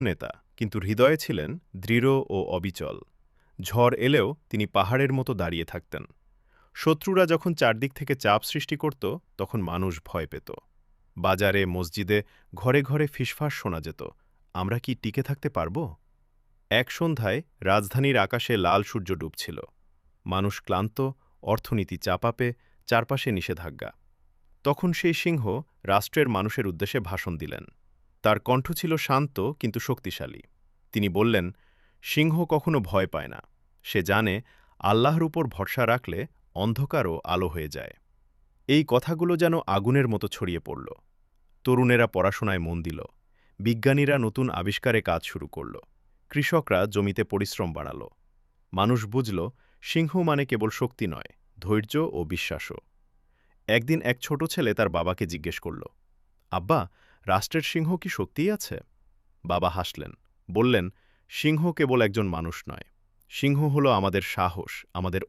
নেতা, কিন্তু হৃদয়ে ছিলেন দৃঢ় ও অবিচল। ঝড় এলেও তিনি পাহাড়ের মতো দাঁড়িয়ে থাকতেন। শত্রুরা যখন চারদিক থেকে চাপ সৃষ্টি করত, তখন মানুষ ভয় পেত। বাজারে, মসজিদে, ঘরে ঘরে ফিসফাস শোনা যেত, আমরা কি টিকে থাকতে পারব? এক সন্ধ্যায় রাজধানীর আকাশে লাল সূর্য ডুবছিল। মানুষ ক্লান্ত, অর্থনীতি চাপাপে, চারপাশে নিষেধাজ্ঞা। তখন সেই সিংহ রাষ্ট্রের মানুষের উদ্দেশ্যে ভাষণ দিলেন। তার কণ্ঠ ছিল শান্ত কিন্তু শক্তিশালী। তিনি বললেন, সিংহ কখনো ভয় পায় না। সে জানে আল্লাহর উপর ভরসা রাখলে অন্ধকারও আলো হয়ে যায়। এই কথাগুলো যেন আগুনের মতো ছড়িয়ে পড়ল। তরুণেরা পড়াশোনায় মন দিল। বিজ্ঞানীরা নতুন আবিষ্কারে কাজ শুরু করল। কৃষকরা জমিতে পরিশ্রম বাড়াল। মানুষ বুঝল, সিংহ মানে কেবল শক্তি নয়, ধৈর্য ও বিশ্বাসও। একদিন এক ছোট ছেলে তার বাবাকে জিজ্ঞেস করল, আব্বা, রাষ্ট্রের সিংহ কি সত্যিই আছে? বাবা হাসলেন, বললেন, সিংহ কেবল একজন মানুষ নয়, সিংহ হলো আমাদের সাহস, আমাদের